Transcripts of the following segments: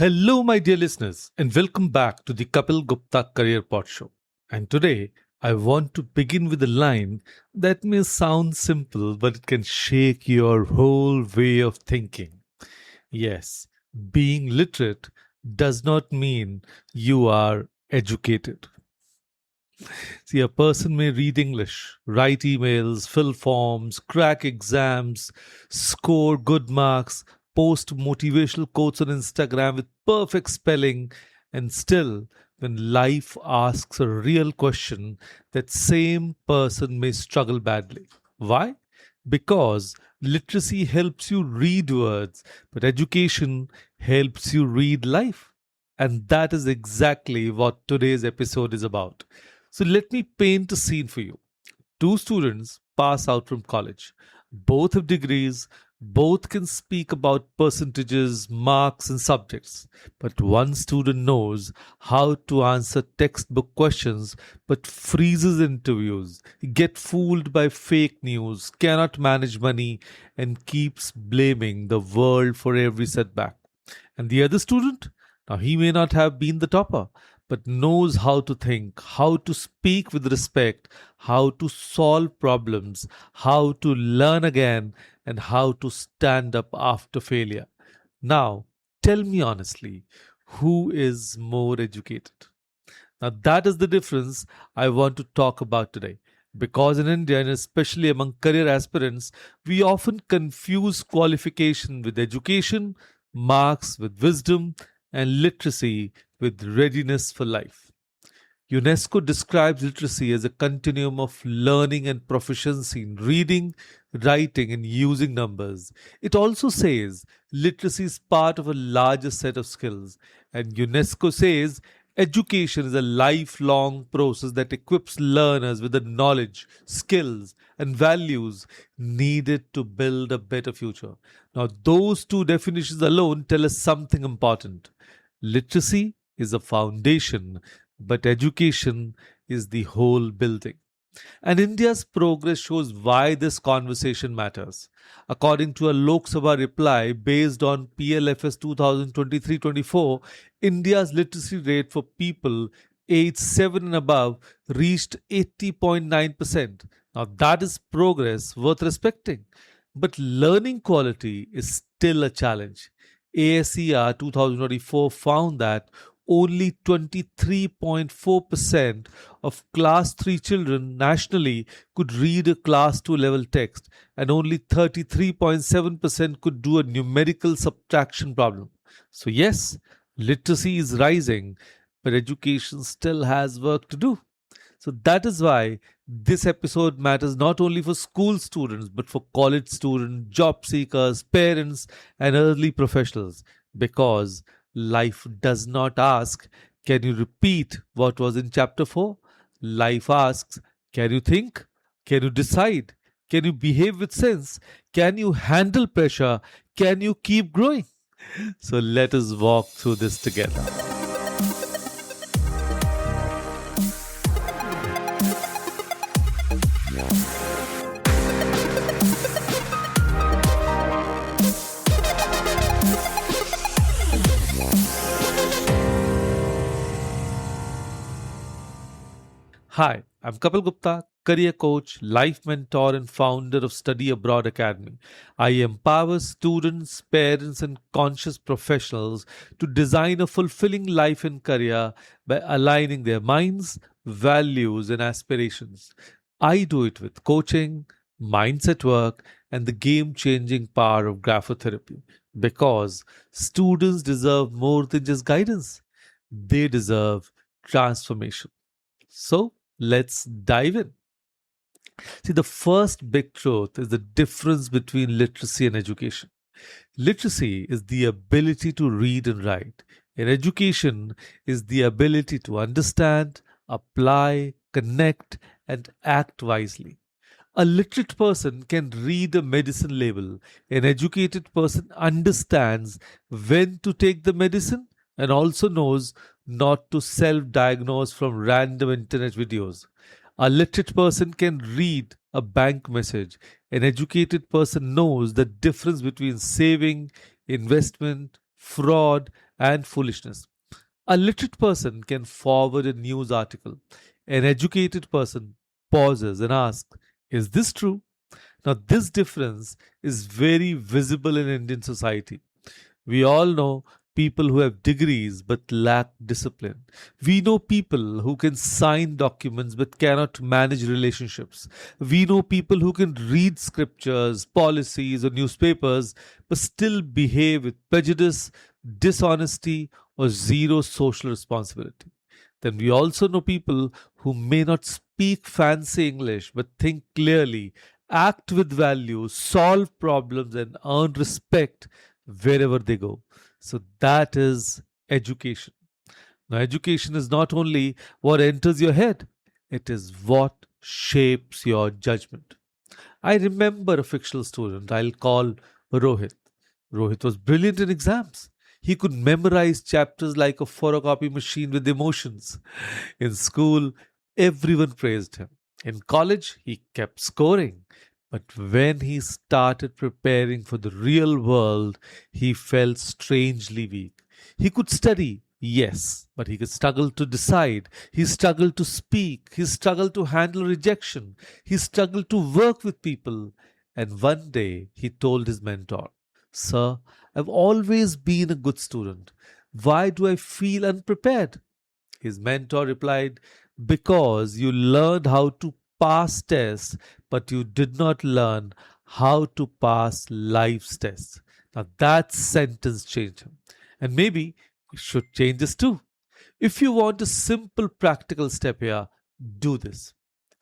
Hello, my dear listeners, and welcome back to the Kapeel Gupta Career PodShow. And today, I want to begin with a line that may sound simple, but it can shake your whole way of thinking. Yes, being literate does not mean you are educated. See, a person may read English, write emails, fill forms, crack exams, score good marks, post motivational quotes on Instagram with perfect spelling, and still, when life asks a real question, that same person may struggle badly. Why? Because literacy helps you read words, but education helps you read life. And that is exactly what today's episode is about. So let me paint a scene for you. Two students pass out from college. Both have degrees, both can speak about percentages, marks, and subjects. But one student knows how to answer textbook questions but freezes interviews, gets fooled by fake news, cannot manage money, and keeps blaming the world for every setback. And the other student? Now, he may not have been the topper, but knows how to think, how to speak with respect, how to solve problems, how to learn again, and how to stand up after failure. Now, tell me honestly, who is more educated? Now, that is the difference I want to talk about today. Because in India, and especially among career aspirants, we often confuse qualification with education, marks with wisdom, and literacy with readiness for life. UNESCO describes literacy as a continuum of learning and proficiency in reading, writing, and using numbers. It also says literacy is part of a larger set of skills, and UNESCO says education is a lifelong process that equips learners with the knowledge, skills, and values needed to build a better future. Now, those two definitions alone tell us something important. Literacy is a foundation, but education is the whole building. And India's progress shows why this conversation matters. According to a Lok Sabha reply based on PLFS 2023-24, India's literacy rate for people aged 7 and above reached 80.9%. Now, that is progress worth respecting. But learning quality is still a challenge. ASER 2024 found that only 23.4% of class 3 children nationally could read a class 2 level text, and only 33.7% could do a numerical subtraction problem. So, yes, literacy is rising, but education still has work to do. So that is why this episode matters not only for school students, but for college students, job seekers, parents, and early professionals. Because life does not ask, can you repeat what was in chapter 4? Life asks, can you think? Can you decide? Can you behave with sense? Can you handle pressure? Can you keep growing? So let us walk through this together. Hi, I'm Kapeel Gupta, career coach, life mentor, and founder of Study Abroad Academy. I empower students, parents, and conscious professionals to design a fulfilling life and career by aligning their minds, values, and aspirations. I do it with coaching, mindset work, and the game changing power of graphotherapy because students deserve more than just guidance, they deserve transformation. So, let's dive in. See, the first big truth is the difference between literacy and education. Literacy is the ability to read and write, and education is the ability to understand, apply, connect, and act wisely. A literate person can read a medicine label. An educated person understands when to take the medicine and also knows not to self diagnose from random internet videos. A literate person can read a bank message. An educated person knows the difference between saving, investment, fraud, and foolishness. A literate person can forward a news article. An educated person pauses and asks, "Is this true?" Now, this difference is very visible in Indian society. We all know people who have degrees but lack discipline. We know people who can sign documents but cannot manage relationships. We know people who can read scriptures, policies, or newspapers but still behave with prejudice, dishonesty, or zero social responsibility. Then we also know people who may not speak fancy English but think clearly, act with values, solve problems, and earn respect wherever they go. So that is education. Now, education is not only what enters your head, it is what shapes your judgment. I remember a fictional student I'll call Rohit. Rohit was brilliant in exams. He could memorize chapters like a photocopy machine with emotions. In school, everyone praised him. In college, he kept scoring. But when he started preparing for the real world, he felt strangely weak. He could study, yes, but he could struggle to decide. He struggled to speak. He struggled to handle rejection. He struggled to work with people. And one day he told his mentor, "Sir, I've always been a good student. Why do I feel unprepared?" His mentor replied, "Because you learned how to pass tests, but you did not learn how to pass life's tests." Now that sentence changed him. And maybe it should change us too. If you want a simple practical step here, do this.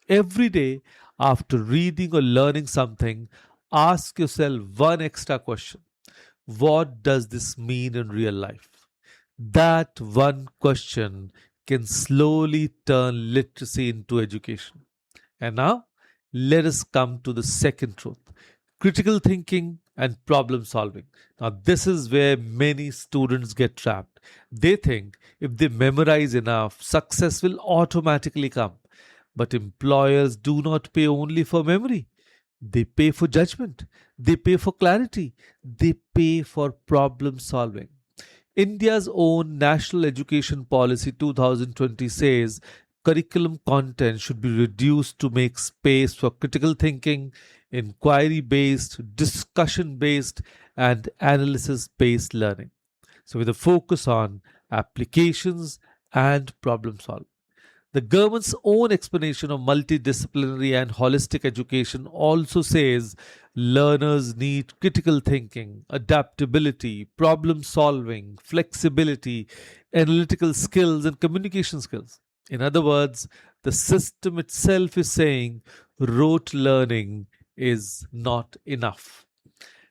Every day, after reading or learning something, ask yourself one extra question: what does this mean in real life? That one question can slowly turn literacy into education. And now, let us come to the second truth: critical thinking and problem solving. Now, this is where many students get trapped. They think if they memorize enough, success will automatically come. But employers do not pay only for memory, they pay for judgment, they pay for clarity, they pay for problem solving. India's own National Education Policy 2020 says curriculum content should be reduced to make space for critical thinking, inquiry based, discussion based, and analysis based learning. So, with a focus on applications and problem solving. The government's own explanation of multidisciplinary and holistic education also says learners need critical thinking, adaptability, problem solving, flexibility, analytical skills, and communication skills. In other words, the system itself is saying rote learning is not enough.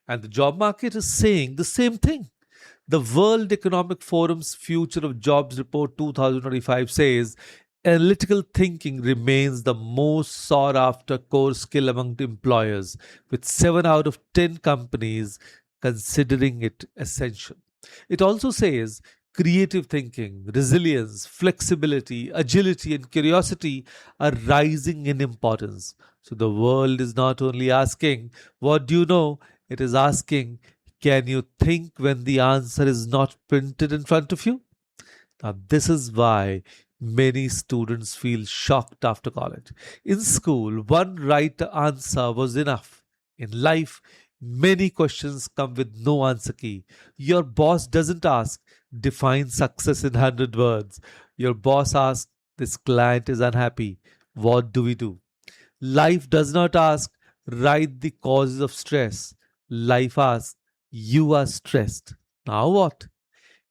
And the job market is saying the same thing. The World Economic Forum's Future of Jobs Report 2025 says analytical thinking remains the most sought after core skill among employers, with 7 out of 10 companies considering it essential. It also says creative thinking, resilience, flexibility, agility, and curiosity are rising in importance. So the world is not only asking, "What do you know?" It is asking, "Can you think when the answer is not printed in front of you?" Now, this is why many students feel shocked after college. In school, one right answer was enough. In life, many questions come with no answer key. Your boss doesn't ask, "Define success in 100 words." Your boss asks, "This client is unhappy. What do we do?" Life does not ask, "Write the causes of stress." Life asks, "You are stressed. Now what?"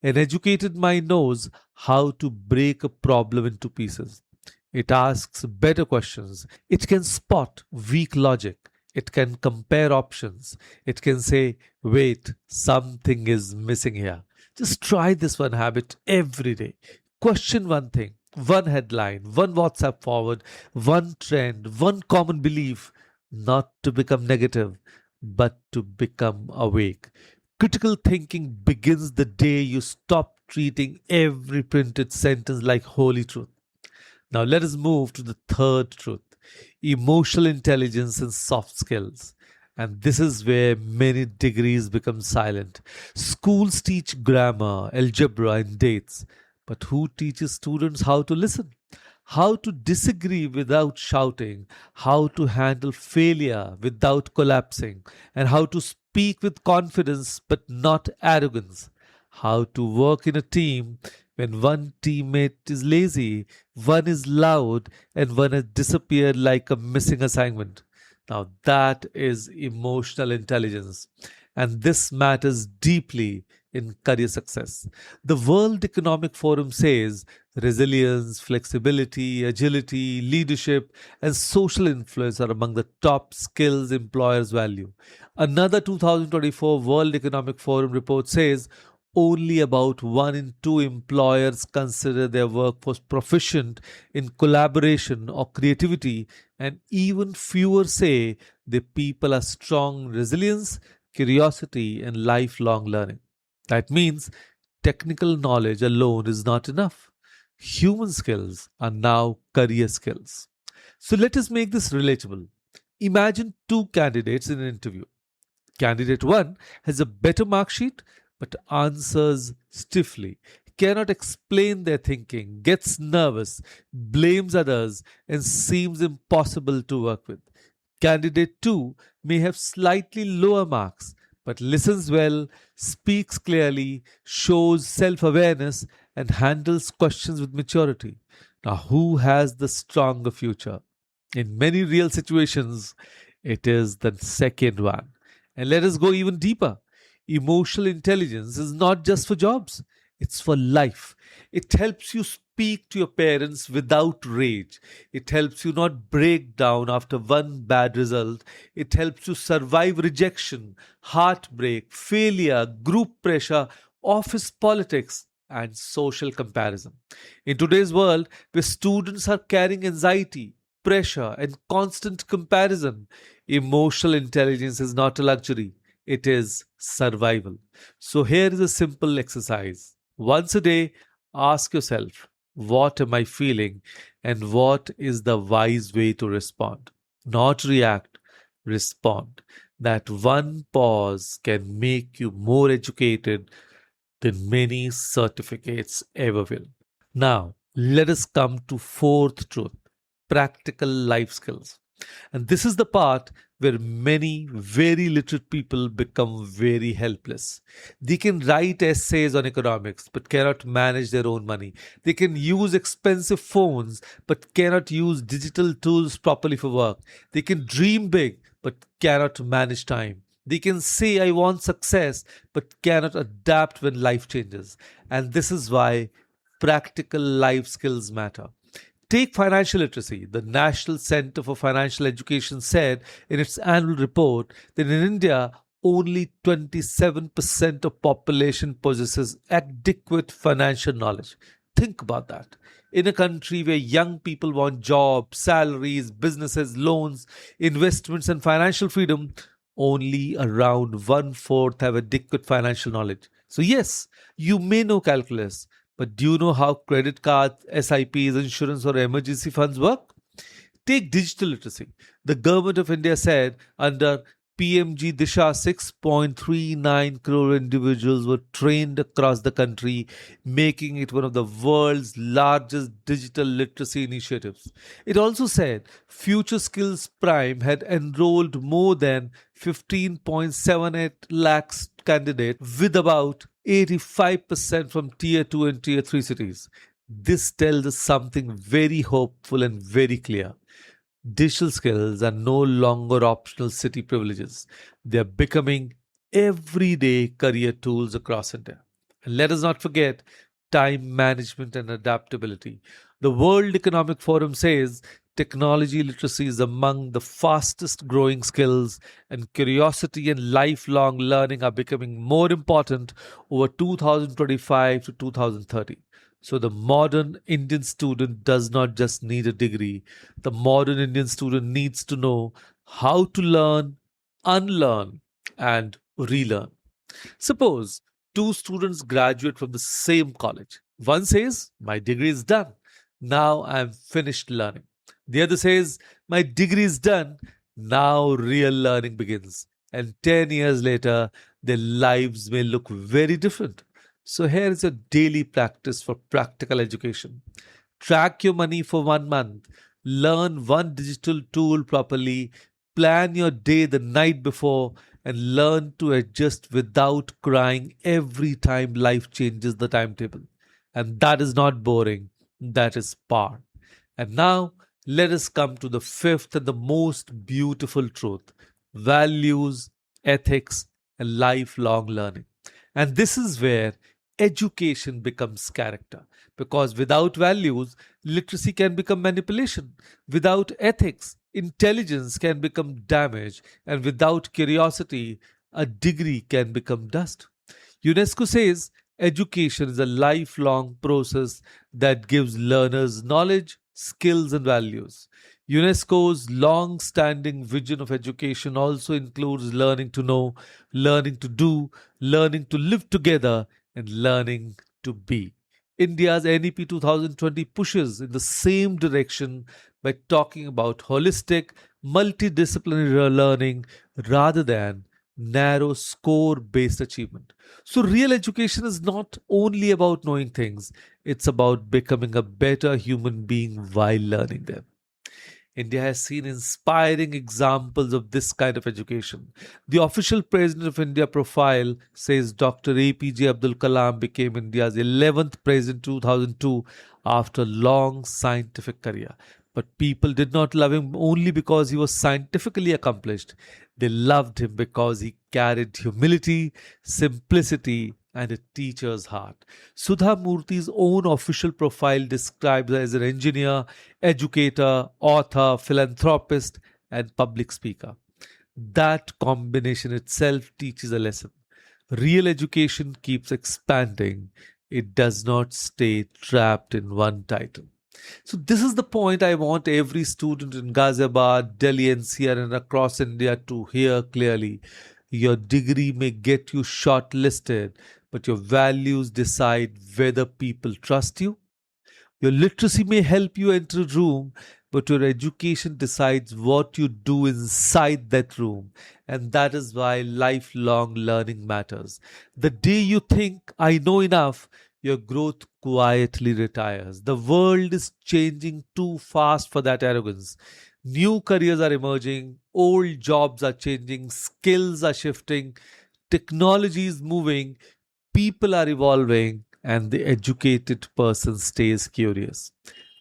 An educated mind knows how to break a problem into pieces. It asks better questions. It can spot weak logic. It can compare options. It can say, "Wait, something is missing here." Just try this one habit every day. Question one thing, one headline, one WhatsApp forward, one trend, one common belief, not to become negative, but to become awake. Critical thinking begins the day you stop treating every printed sentence like holy truth. Now, let us move to the third truth: emotional intelligence and soft skills. And this is where many degrees become silent. Schools teach grammar, algebra, and dates. But who teaches students how to listen? How to disagree without shouting, how to handle failure without collapsing, and how to speak with confidence but not arrogance, how to work in a team when one teammate is lazy, one is loud, and one has disappeared like a missing assignment. Now, that is emotional intelligence, and this matters deeply in career success. The World Economic Forum says resilience, flexibility, agility, leadership, and social influence are among the top skills employers value. Another 2024 World Economic Forum report says only about 1 in 2 employers consider their workforce proficient in collaboration or creativity, and even fewer say the people are strong in resilience, curiosity, and lifelong learning. That means technical knowledge alone is not enough. Human skills are now career skills. So let us make this relatable. Imagine two candidates in an interview. Candidate 1 has a better mark sheet but answers stiffly, cannot explain their thinking, gets nervous, blames others, and seems impossible to work with. Candidate 2 may have slightly lower marks but listens well, speaks clearly, shows self awareness, and handles questions with maturity. Now, who has the stronger future? In many real situations, it is the second one. And let us go even deeper. Emotional intelligence is not just for jobs, it's for life. It helps you speak to your parents without rage. It helps you not break down after one bad result. It helps you survive rejection, heartbreak, failure, group pressure, office politics, and social comparison. In today's world, where students are carrying anxiety, pressure, and constant comparison, emotional intelligence is not a luxury, it is survival. So, here is a simple exercise. Once a day, ask yourself, what am I feeling and what is the wise way to respond? Not react, respond. That one pause can make you more educated than many certificates ever will. Now, let us come to fourth truth, practical life skills. And this is the part where many very literate people become very helpless. They can write essays on economics but cannot manage their own money. They can use expensive phones but cannot use digital tools properly for work. They can dream big but cannot manage time. They can say, I want success, but cannot adapt when life changes. And this is why practical life skills matter. Take financial literacy. The National Center for Financial Education said in its annual report that in India, only 27% of population possesses adequate financial knowledge. Think about that. In a country where young people want jobs, salaries, businesses, loans, investments, and financial freedom, only around one fourth have adequate financial knowledge. So, yes, you may know calculus, but do you know how credit cards, SIPs, insurance, or emergency funds work? Take digital literacy. The government of India said under PMG Disha 6.39 crore individuals were trained across the country, making it one of the world's largest digital literacy initiatives. It also said Future Skills Prime had enrolled more than 15.78 lakhs candidates, with about 85% from Tier 2 and Tier 3 cities. This tells us something very hopeful and very clear. Digital skills are no longer optional city privileges. They are becoming everyday career tools across India. And let us not forget time management and adaptability. The World Economic Forum says technology literacy is among the fastest growing skills, and curiosity and lifelong learning are becoming more important over 2025 to 2030. So, the modern Indian student does not just need a degree, the modern Indian student needs to know how to learn, unlearn, and relearn. Suppose two students graduate from the same college. One says, my degree is done. Now I am finished learning. The other says, my degree is done. Now real learning begins. And 10 years later, their lives may look very different. So here is a daily practice for practical education. Track your money for 1 month. Learn one digital tool properly. Plan your day the night before and learn to adjust without crying every time life changes the timetable. And that is not boring, that is power. And now let us come to the fifth and the most beautiful truth: values, ethics, and lifelong learning. And this is where education becomes character. Because without values, literacy can become manipulation. Without ethics, intelligence can become damage. And without curiosity, a degree can become dust. UNESCO says education is a lifelong process that gives learners knowledge, skills, and values. UNESCO's long standing vision of education also includes learning to know, learning to do, learning to live together, and learning to be. India's NEP 2020 pushes in the same direction by talking about holistic, multidisciplinary learning rather than narrow score based achievement. So, real education is not only about knowing things, it's about becoming a better human being while learning them. India has seen inspiring examples of this kind of education. The official President of India profile says Dr. APJ Abdul Kalam became India's 11th president in 2002 after a long scientific career. But people did not love him only because he was scientifically accomplished. They loved him because he carried humility, simplicity, and a teacher's heart. Sudha Murthy's own official profile describes her as an engineer, educator, author, philanthropist, and public speaker. That combination itself teaches a lesson. Real education keeps expanding, it does not stay trapped in one title. So, this is the point I want every student in Ghaziabad, Delhi NCR, and across India to hear clearly. Your degree may get you shortlisted, but your values decide whether people trust you. Your literacy may help you enter a room, but your education decides what you do inside that room. And that is why lifelong learning matters. The day you think, I know enough, your growth quietly retires. The world is changing too fast for that arrogance. New careers are emerging, old jobs are changing, skills are shifting, technology is moving, people are evolving, and the educated person stays curious.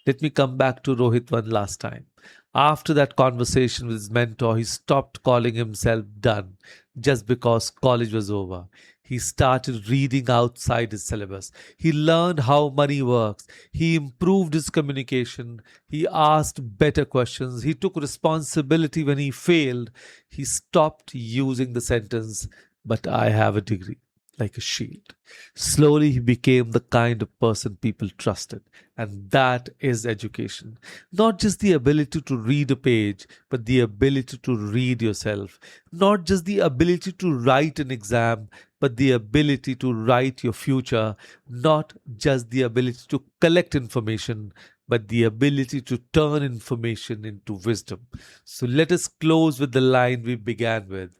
Let me come back to Rohit one last time. After that conversation with his mentor, he stopped calling himself done just because college was over. He started reading outside his syllabus. He learned how money works. He improved his communication. He asked better questions. He took responsibility when he failed. He stopped using the sentence, but I have a degree, like a shield. Slowly, he became the kind of person people trusted. And that is education. Not just the ability to read a page, but the ability to read yourself. Not just the ability to write an exam, but the ability to write your future. Not just the ability to collect information, but the ability to turn information into wisdom. So let us close with the line we began with.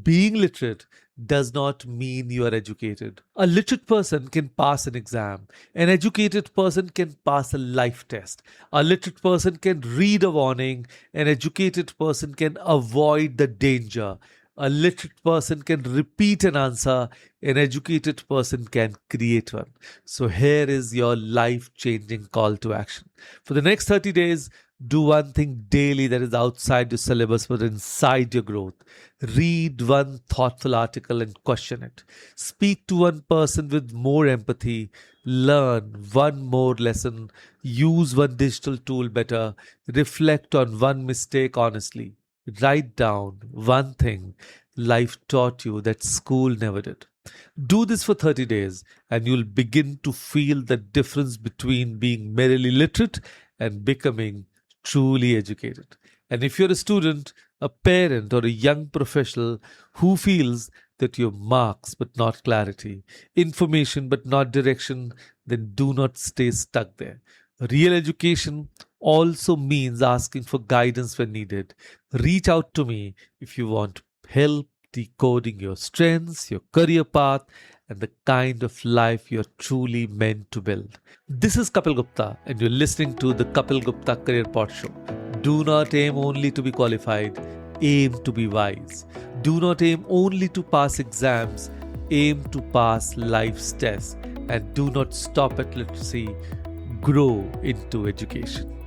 Being literate does not mean you are educated. A literate person can pass an exam. An educated person can pass a life test. A literate person can read a warning. An educated person can avoid the danger. A literate person can repeat an answer. An educated person can create one. So here is your life-changing call to action. For the next 30 days, do one thing daily that is outside your syllabus but inside your growth. Read one thoughtful article and question it. Speak to one person with more empathy. Learn one more lesson. Use one digital tool better. Reflect on one mistake honestly. Write down one thing life taught you that school never did. Do this for 30 days and you'll begin to feel the difference between being merely literate and becoming truly educated. And if you're a student, a parent, or a young professional who feels that your marks but not clarity, information but not direction, then do not stay stuck there. Real education also means asking for guidance when needed. Reach out to me if you want help decoding your strengths, your career path, and the kind of life you're truly meant to build. This is Kapeel Gupta, and you're listening to the Kapeel Gupta Career PodShow. Do not aim only to be qualified, aim to be wise. Do not aim only to pass exams, aim to pass life's tests. And do not stop at literacy, grow into education.